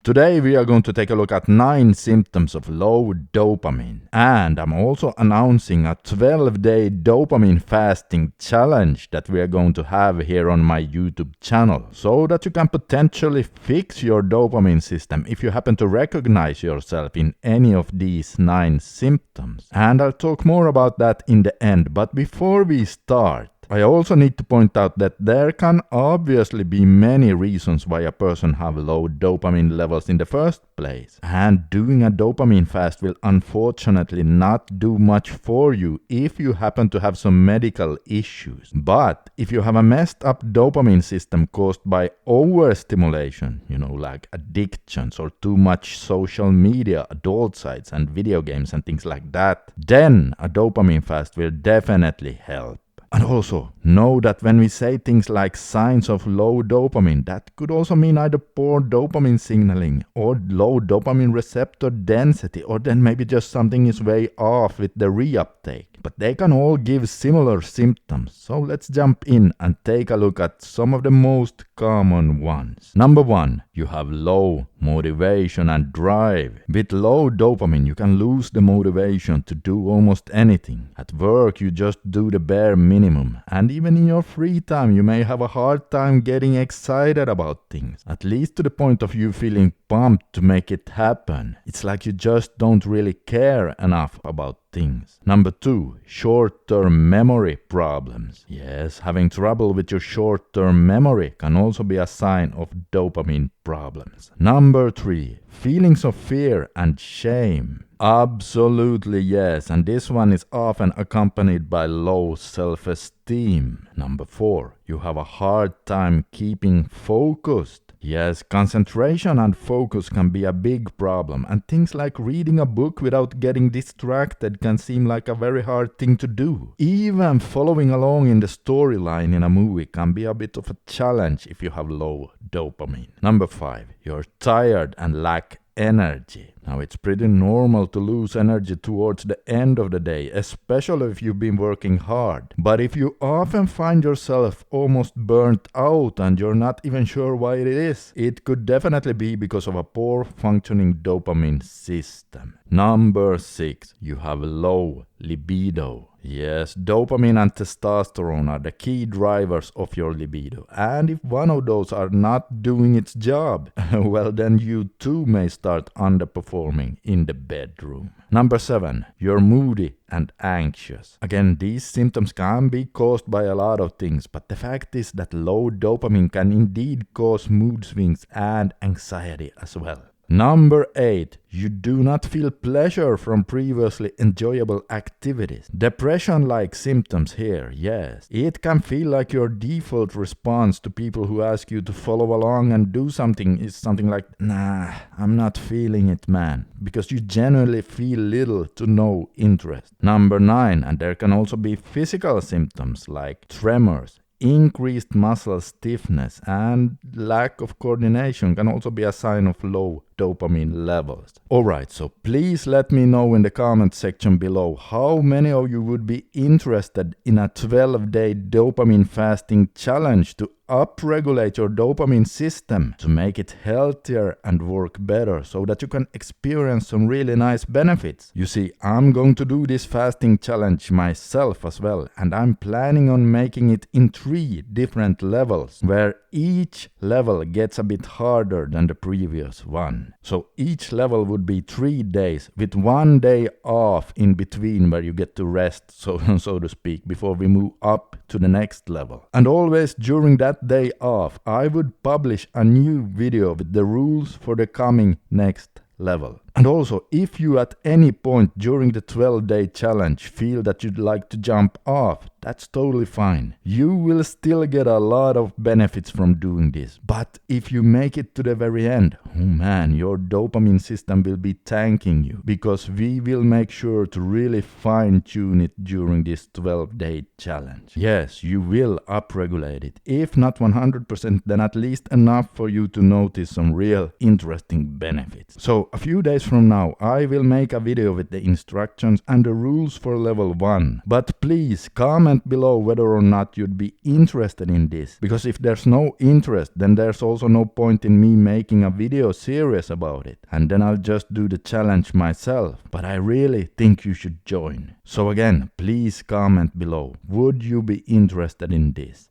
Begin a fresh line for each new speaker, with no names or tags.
Today we are going to take a look at 9 symptoms of low dopamine. And I'm also announcing a 12-day dopamine fasting challenge that we are going to have here on my YouTube channel, so that you can potentially fix your dopamine system if you happen to recognize yourself in any of these 9 symptoms. And I'll talk more about that in the end. But before we start, I also need to point out that there can obviously be many reasons why a person have low dopamine levels in the first place. And doing a dopamine fast will unfortunately not do much for you if you happen to have some medical issues. But if you have a messed up dopamine system caused by overstimulation, like addictions or too much social media, adult sites and video games and things like that, then a dopamine fast will definitely help. And also, know that when we say things like signs of low dopamine, that could also mean either poor dopamine signaling or low dopamine receptor density, or then maybe just something is way off with the re-uptake. But they can all give similar symptoms. So let's jump in and take a look at some of the most common ones. Number 1, you have low motivation and drive. With low dopamine, you can lose the motivation to do almost anything. At work, you just do the bare minimum. And even in your free time, you may have a hard time getting excited about things. At least to the point of you feeling pumped to make it happen. It's like you just don't really care enough about things. Number 2, short-term memory problems. Yes, having trouble with your short-term memory can also be a sign of dopamine problems. Number 3, feelings of fear and shame. Absolutely yes, and this one is often accompanied by low self-esteem. Number 4, you have a hard time keeping focused. Yes, concentration and focus can be a big problem, and things like reading a book without getting distracted can seem like a very hard thing to do. Even following along in the storyline in a movie can be a bit of a challenge if you have low dopamine. Number 5, you're tired and lack energy. Now, it's pretty normal to lose energy towards the end of the day, especially if you've been working hard. But if you often find yourself almost burnt out and you're not even sure why it is, it could definitely be because of a poor functioning dopamine system. Number 6, you have low libido. Yes, dopamine and testosterone are the key drivers of your libido. And if one of those are not doing its job, well, then you too may start underperforming in the bedroom. Number 7, you're moody and anxious. Again, these symptoms can be caused by a lot of things, but the fact is that low dopamine can indeed cause mood swings and anxiety as well. Number 8, you do not feel pleasure from previously enjoyable activities. Depression-like symptoms here, yes. It can feel like your default response to people who ask you to follow along and do something is something like, nah, I'm not feeling it, man. Because you genuinely feel little to no interest. Number 9, and there can also be physical symptoms like tremors. Increased muscle stiffness and lack of coordination can also be a sign of low dopamine levels. Alright, so please let me know in the comment section below how many of you would be interested in a 12-day dopamine fasting challenge to upregulate your dopamine system to make it healthier and work better so that you can experience some really nice benefits. You see, I'm going to do this fasting challenge myself as well, and I'm planning on making it in 3 different levels where each level gets a bit harder than the previous one. So each level would be 3 days with 1 day off in between where you get to rest, so to speak, before we move up to the next level. And always during that day off, I would publish a new video with the rules for the coming next level. And also, if you at any point during the 12-day challenge feel that you'd like to jump off, that's totally fine. You will still get a lot of benefits from doing this. But if you make it to the very end, oh man, your dopamine system will be thanking you, because we will make sure to really fine-tune it during this 12-day challenge. Yes, you will upregulate it. If not 100%, then at least enough for you to notice some real interesting benefits. So a few days days from now, I will make a video with the instructions and the rules for level 1. But please comment below whether or not you'd be interested in this, because if there's no interest, then there's also no point in me making a video series about it, and then I'll just do the challenge myself. But I really think you should join. So again, please comment below. Would you be interested in this?